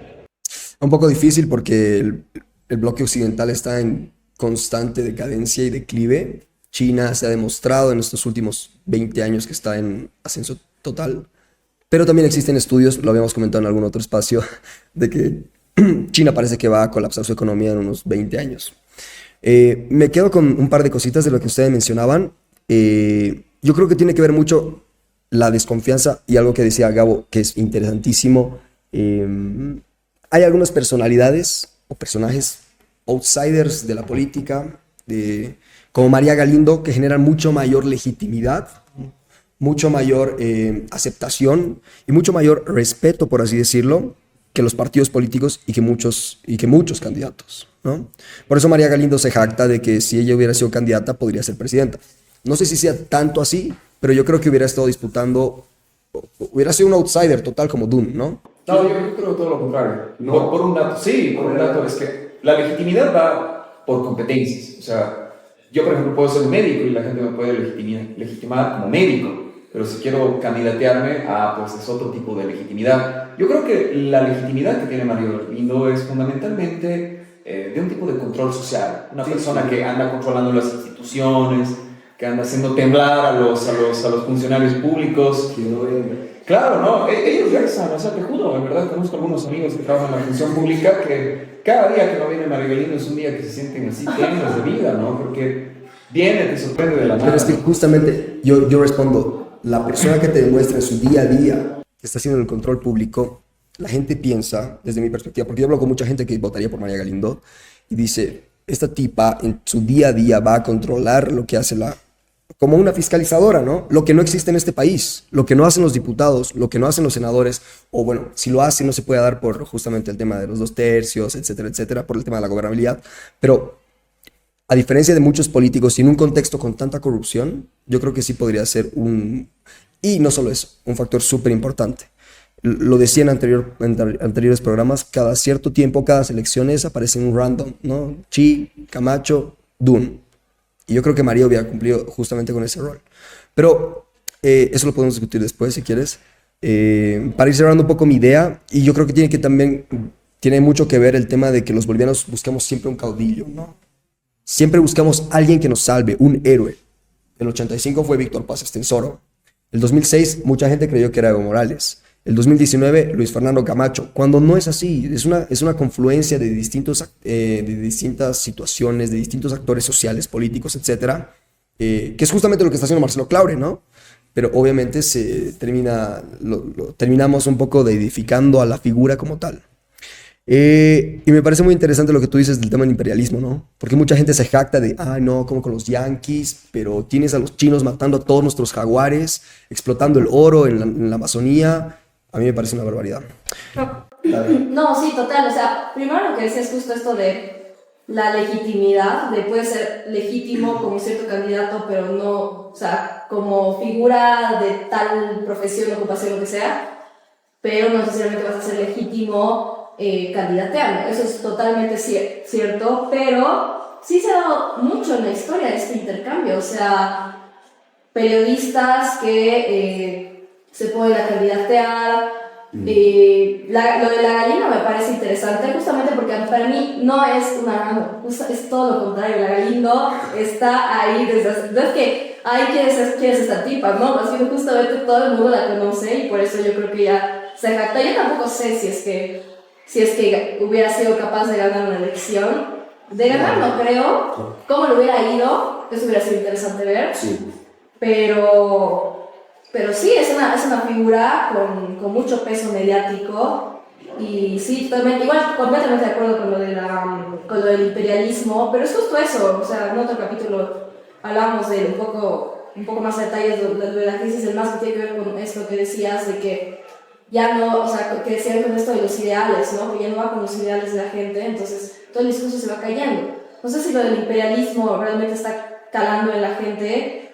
Un poco difícil porque el bloque occidental está en constante decadencia y declive. China se ha demostrado en estos últimos 20 años que está en ascenso total. Pero también existen estudios, lo habíamos comentado en algún otro espacio, de que China parece que va a colapsar su economía en unos 20 años. Me quedo con un par de cositas de lo que ustedes mencionaban. Yo creo que tiene que ver mucho la desconfianza y algo que decía Gabo, que es interesantísimo. Hay algunas personalidades o personajes outsiders de la política, como María Galindo, que generan mucho mayor legitimidad, mucho mayor aceptación y mucho mayor respeto, por así decirlo, que los partidos políticos y que muchos candidatos, ¿no? Por eso María Galindo se jacta de que si ella hubiera sido candidata podría ser presidenta. No sé si sea tanto así, pero yo creo que hubiera estado disputando, hubiera sido un outsider total como Dune, ¿no? No, yo creo todo lo contrario. No. Por un dato, sí, por un dato es que la legitimidad va por competencias. O sea, yo por ejemplo puedo ser médico y la gente me puede legitimar como médico, pero si quiero candidatearme, pues es otro tipo de legitimidad. Yo creo que la legitimidad que tiene María Galindo es fundamentalmente de un tipo de control social. Una persona que anda controlando las instituciones, que anda haciendo temblar a los funcionarios públicos. Claro, ¿no? Ellos rezan, o sea, te juro, en verdad conozco algunos amigos que trabajan en la función pública que cada día que no viene María Galindo es un día que se sienten así plenos de vida, ¿no? Porque viene, te sorprende de la nada. Pero es que justamente yo respondo, la persona que te demuestra en su día a día que está haciendo el control público, la gente piensa, desde mi perspectiva, porque yo hablo con mucha gente que votaría por María Galindo, y dice, esta tipa en su día a día va a controlar lo que hace como una fiscalizadora, ¿no? Lo que no existe en este país, lo que no hacen los diputados, lo que no hacen los senadores, o bueno, si lo hacen no se puede dar por justamente el tema de los 2/3, etcétera, etcétera, por el tema de la gobernabilidad, pero a diferencia de muchos políticos y en un contexto con tanta corrupción, yo creo que sí podría ser y no solo eso, un factor súper importante. Lo decía en anteriores programas, cada cierto tiempo, cada elecciones aparece un random, ¿no? Chi, Camacho, Dune. Y yo creo que María hubiera cumplido justamente con ese rol. Pero eso lo podemos discutir después, si quieres. Para ir cerrando un poco mi idea, y yo creo que tiene mucho que ver el tema de que los bolivianos buscamos siempre un caudillo, ¿no? Siempre buscamos alguien que nos salve, un héroe. El 85 fue Víctor Paz Estenssoro. El 2006 mucha gente creyó que era Evo Morales. El 2019 Luis Fernando Camacho. Cuando no es así, es una confluencia de distintas situaciones, de distintos actores sociales, políticos, etcétera, que es justamente lo que está haciendo Marcelo Claure, ¿no? Pero obviamente terminamos un poco deidificando a la figura como tal. Y me parece muy interesante lo que tú dices del tema del imperialismo, ¿no? Porque mucha gente se jacta de, no, como con los yanquis, pero tienes a los chinos matando a todos nuestros jaguares, explotando el oro en la Amazonía. A mí me parece una barbaridad. No, sí, total. O sea, primero lo que decías es justo esto de la legitimidad, de puede ser legítimo como cierto candidato, pero no, o sea, como figura de tal profesión, ocupación, lo que sea, pero no necesariamente vas a ser legítimo candidateando. Eso es totalmente cierto, pero sí se ha dado mucho en la historia de este intercambio. O sea, periodistas que se ponen a candidatear. Lo de la gallina me parece interesante, justamente porque para mí no es es todo lo contrario. La Galindo está ahí desde no es que quién es esta tipa, no, así que justamente todo el mundo la conoce y por eso yo creo que ya se jacta. Yo tampoco sé si es que hubiera sido capaz de ganar una elección. De ganar no creo. ¿Cómo le hubiera ido? Eso hubiera sido interesante ver. Sí. Pero sí, es una figura con mucho peso mediático. Y sí, totalmente, igual completamente de acuerdo con lo del imperialismo. Pero es justo eso. O sea, en otro capítulo hablamos de un poco más de detalles de la crisis del MAS, que tiene que ver con esto que decías de que ya no, o sea, que decían con esto de los ideales, ¿no? Que ya no va con los ideales de la gente, entonces todo el discurso se va cayendo. No sé si lo del imperialismo realmente está calando en la gente,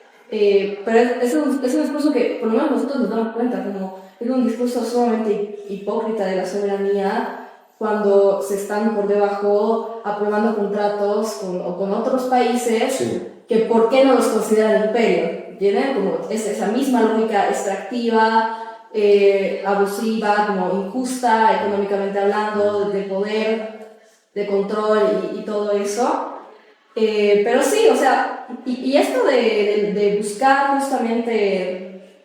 pero es un discurso que por lo menos nosotros nos damos cuenta, como es un discurso sumamente hipócrita de la soberanía cuando se están por debajo aprobando contratos con otros países, sí, que por qué no los consideran imperio. ¿Tienen? Como es esa misma lógica extractiva, abusiva, como injusta económicamente hablando, de poder, de control y todo eso. Pero sí, o sea, y esto de buscar justamente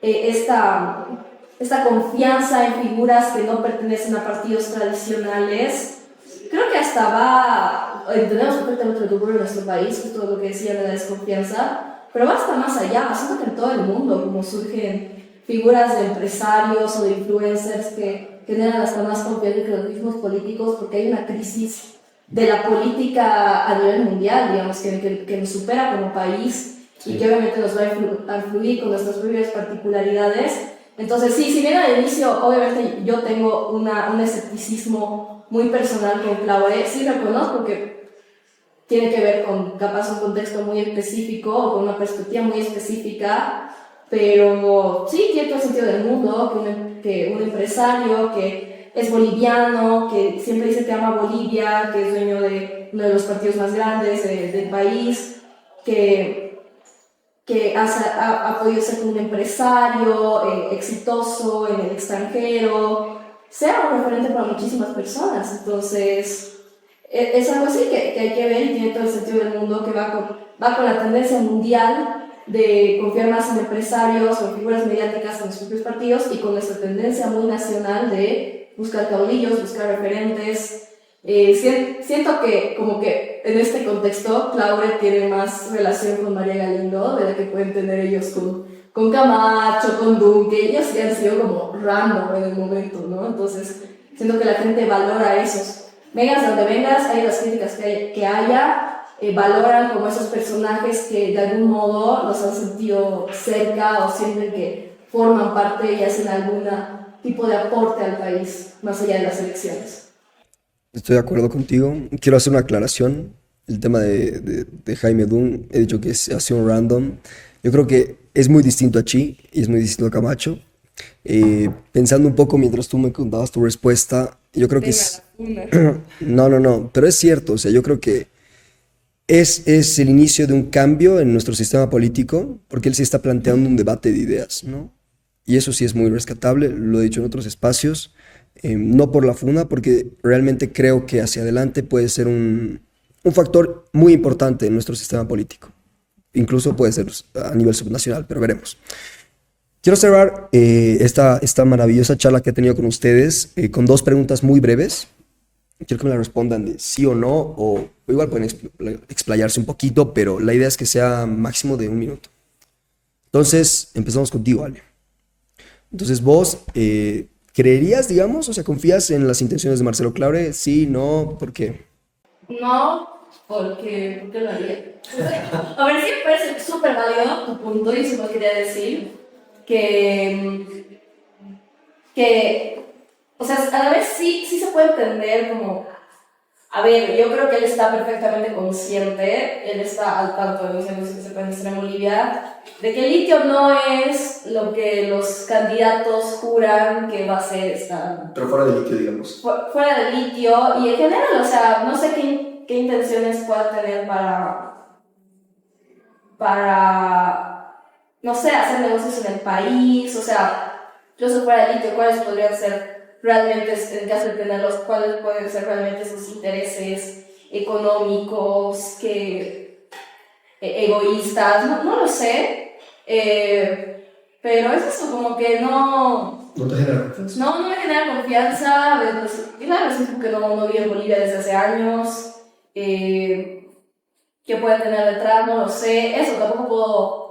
esta confianza en figuras que no pertenecen a partidos tradicionales, creo que hasta entendemos perfectamente lo que ocurre en nuestro país, justo lo que decía de la desconfianza, pero va hasta más allá. Siento que en todo el mundo como surgen figuras de empresarios o de influencers que generan hasta más confianza que los mismos políticos, porque hay una crisis de la política a nivel mundial, digamos, que nos supera como país, sí, y que obviamente nos va a influir con nuestras propias particularidades. Entonces, sí, si bien al inicio, obviamente yo tengo un escepticismo muy personal con Claure, sí reconozco que tiene que ver con capaz un contexto muy específico o con una perspectiva muy específica, pero sí tiene todo el sentido del mundo que un empresario que es boliviano, que siempre dice que ama Bolivia, que es dueño de uno de los partidos más grandes del país, que ha podido ser un empresario exitoso en el extranjero, sea un referente para muchísimas personas. Entonces, es algo así que hay que ver y tiene todo el sentido del mundo, que va con la tendencia mundial de confiar más en empresarios o en figuras mediáticas en los propios partidos y con nuestra tendencia muy nacional de buscar caudillos, buscar referentes. Siento que como que en este contexto Claure tiene más relación con María Galindo de la que pueden tener ellos con Camacho, con Duque. Ellos sí han sido como random en el momento, ¿no? Entonces siento que la gente valora esos. Vengas donde vengas, hay las críticas que haya, valoran como esos personajes que de algún modo los han sentido cerca o sienten que forman parte y hacen algún tipo de aporte al país más allá de las elecciones. Estoy de acuerdo contigo. Quiero hacer una aclaración. El tema de Jaime Dunn, he dicho que ha sido un random. Yo creo que es muy distinto a Chi y es muy distinto a Camacho. Pensando un poco mientras tú me contabas tu respuesta, yo creo que es... No, pero es cierto. O sea, yo creo que es el inicio de un cambio en nuestro sistema político, porque él sí está planteando un debate de ideas, ¿no? Y eso sí es muy rescatable, lo he dicho en otros espacios. No por la funa, porque realmente creo que hacia adelante puede ser un factor muy importante en nuestro sistema político. Incluso puede ser a nivel subnacional, pero veremos. Quiero cerrar esta maravillosa charla que he tenido con ustedes con dos preguntas muy breves. Quiero que me la respondan de sí o no, o igual pueden explayarse un poquito, pero la idea es que sea máximo de 1 minuto. Entonces, empezamos contigo, Ale. Entonces, vos... ¿creerías, digamos, o sea, confías en las intenciones de Marcelo Claure? Sí, no, ¿por qué? No, ¿por qué lo haría? A ver, sí me parece súper válido tu punto y solo quería decir que, o sea, a la vez sí se puede entender como, a ver, yo creo que él está perfectamente consciente, él está al tanto de los negocios que se pueden hacer en Bolivia, de que el litio no es lo que los candidatos juran que va a ser esta... Pero fuera de litio, digamos. Fuera del litio y en general, o sea, no sé qué intenciones pueda tener para, no sé, hacer negocios en el país, o sea, incluso fuera del litio, ¿cuáles podrían ser realmente, en caso de tenerlos, cuáles pueden ser realmente sus intereses económicos, egoístas? No lo sé. Pero es eso, como que no... ¿No te genera confianza? No me genera confianza. Claro, es un tipo que no vive en Bolivia desde hace años. ¿Qué puede tener detrás? No lo sé. Eso, tampoco puedo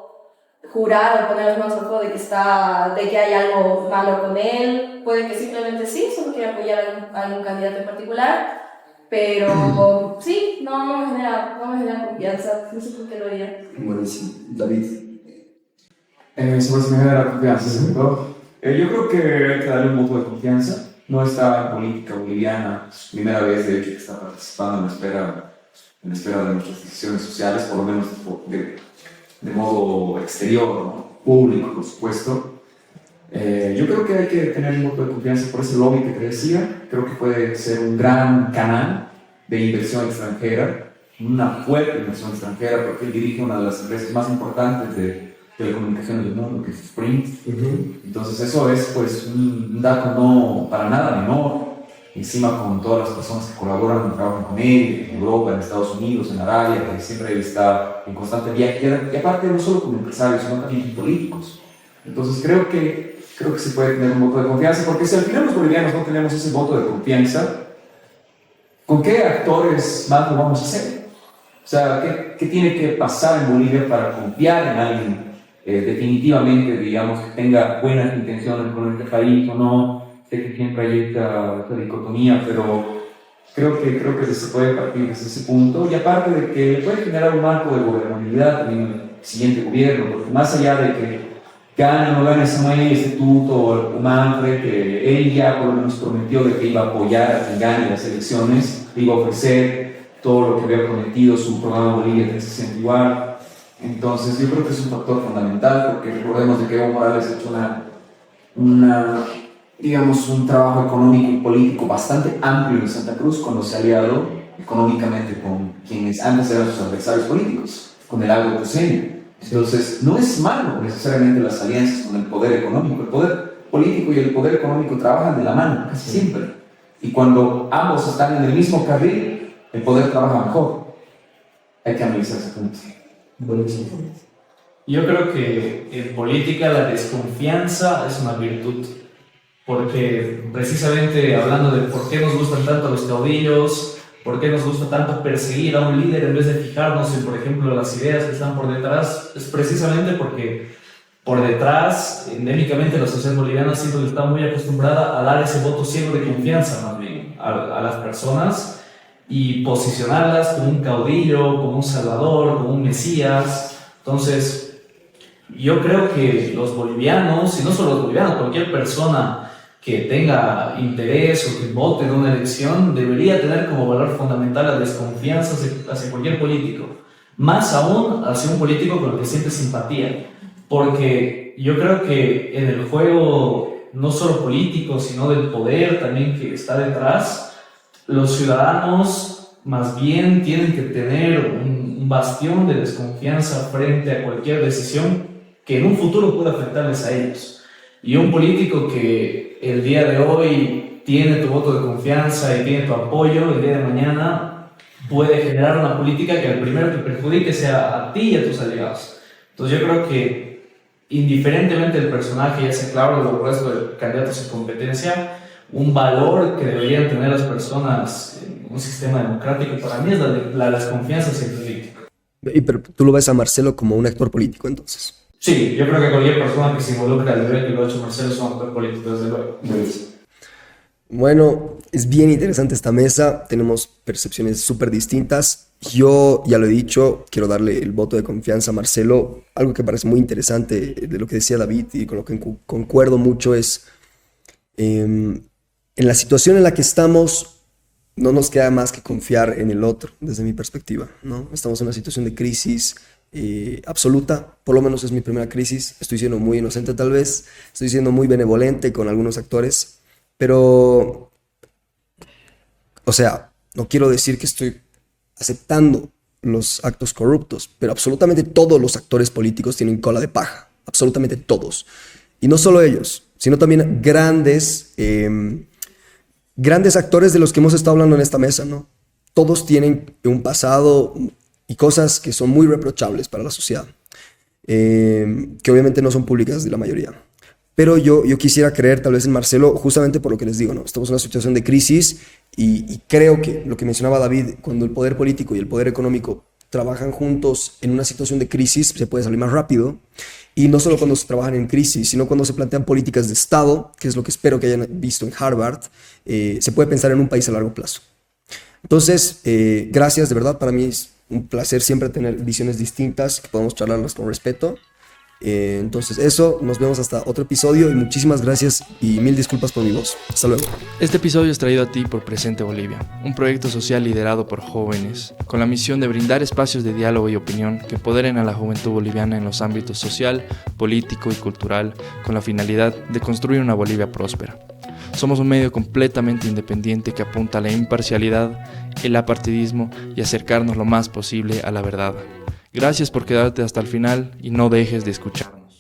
jurar o poner las manos al fuego de que hay algo malo con él. Puede que simplemente sí, solo quiera apoyar a algún candidato en particular. Pero sí, no me genera confianza. No sé por qué lo haría. Buenísimo. David. Sobre si me genera confianza, ¿cierto? Yo creo que hay que darle un voto de confianza. No está en política boliviana, es primera vez de hecho que está participando en la espera de nuestras decisiones sociales, por lo menos de modo exterior, ¿no? Público, por supuesto. Yo creo que hay que tener un voto de confianza por ese lobby que te decía. Creo que puede ser un gran canal de inversión extranjera, una fuerte inversión extranjera, porque él dirige una de las empresas más importantes de telecomunicaciones del mundo, que es Sprint. Entonces eso es pues un dato no para nada menor, encima con todas las personas que colaboran y trabajan con él, en Europa, en Estados Unidos, en Arabia, que siempre está en constante viaje, y aparte no solo como empresarios, sino también como políticos. Entonces creo que se puede tener un voto de confianza, porque si al final los bolivianos no tenemos ese voto de confianza, ¿con qué actores más lo vamos a hacer? O sea, ¿qué tiene que pasar en Bolivia para confiar en alguien definitivamente, digamos, que tenga buenas intenciones con este país o no? Sé que siempre hay esta dicotomía, pero creo que se puede partir desde ese punto, y aparte de que puede generar un marco de gobernabilidad también en el siguiente gobierno, porque más allá de que gana o no gana Samuel, este tuto o Manfred, que él ya por lo menos prometió de que iba a apoyar a quien gane las elecciones, le iba a ofrecer todo lo que había prometido, su programa Bolivia 360 igual. Entonces yo creo que es un factor fundamental, porque recordemos de que Evo Morales ha hecho digamos, un trabajo económico y político bastante amplio en Santa Cruz cuando se ha aliado económicamente con quienes antes eran sus adversarios políticos, con el agro cruceño. Entonces, no es malo necesariamente las alianzas con el poder económico. El poder político y el poder económico trabajan de la mano, casi siempre. Y cuando ambos están en el mismo carril, el poder trabaja mejor. Hay que analizar ese punto. Buenísimo. Yo creo que en política la desconfianza es una virtud, porque precisamente hablando de por qué nos gustan tanto los caudillos, por qué nos gusta tanto perseguir a un líder en vez de fijarnos en, por ejemplo, las ideas que están por detrás, es precisamente porque por detrás, endémicamente, la sociedad boliviana siempre está muy acostumbrada a dar ese voto ciego de confianza, más bien, a las personas y posicionarlas como un caudillo, como un salvador, como un mesías. Entonces, yo creo que los bolivianos, y no solo los bolivianos, cualquier persona que tenga interés o que vote en una elección, debería tener como valor fundamental la desconfianza hacia cualquier político. Más aún hacia un político con el que siente simpatía. Porque yo creo que en el juego, no solo político, sino del poder también que está detrás, los ciudadanos más bien tienen que tener un bastión de desconfianza frente a cualquier decisión que en un futuro pueda afectarles a ellos. Y un político que el día de hoy tiene tu voto de confianza y tiene tu apoyo, el día de mañana puede generar una política que el primero que perjudique sea a ti y a tus allegados. Entonces yo creo que indiferentemente del personaje, ya sea Claudio o el resto de candidatos en competencia, un valor que deberían tener las personas en un sistema democrático para mí es la desconfianza hacia el político. Pero tú lo ves a Marcelo como un actor político, entonces. Sí, yo creo que cualquier persona que se involucre al nivel que lo ha hecho Marcelo es un actor político, desde luego. Bueno, es bien interesante esta mesa, tenemos percepciones súper distintas. Yo, ya lo he dicho, quiero darle el voto de confianza a Marcelo. Algo que parece muy interesante de lo que decía David y con lo que concuerdo mucho es, en la situación en la que estamos, no nos queda más que confiar en el otro, desde mi perspectiva, ¿no? Estamos en una situación de crisis absoluta, por lo menos es mi primera crisis. Estoy siendo muy inocente tal vez, estoy siendo muy benevolente con algunos actores, pero, o sea, no quiero decir que estoy aceptando los actos corruptos, pero absolutamente todos los actores políticos tienen cola de paja, absolutamente todos. Y no solo ellos, sino también grandes actores de los que hemos estado hablando en esta mesa, ¿no? Todos tienen un pasado y cosas que son muy reprochables para la sociedad, que obviamente no son públicas de la mayoría. Pero yo quisiera creer tal vez en Marcelo justamente por lo que les digo, ¿no? Estamos en una situación de crisis y creo que lo que mencionaba David, cuando el poder político y el poder económico trabajan juntos en una situación de crisis, se puede salir más rápido. Y no solo cuando se trabajan en crisis, sino cuando se plantean políticas de Estado, que es lo que espero que hayan visto en Harvard, se puede pensar en un país a largo plazo. Entonces, gracias, de verdad, para mí es un placer siempre tener visiones distintas, que podamos charlarlas con respeto. Entonces eso, nos vemos hasta otro episodio y muchísimas gracias y mil disculpas por mi voz. Hasta luego. Este episodio es traído a ti por Presente Bolivia, un proyecto social liderado por jóvenes, con la misión de brindar espacios de diálogo y opinión que empoderen a la juventud boliviana en los ámbitos social, político y cultural, con la finalidad de construir una Bolivia próspera. Somos un medio completamente independiente que apunta a la imparcialidad, el apartidismo y acercarnos lo más posible a la verdad. Gracias por quedarte hasta el final y no dejes de escucharnos.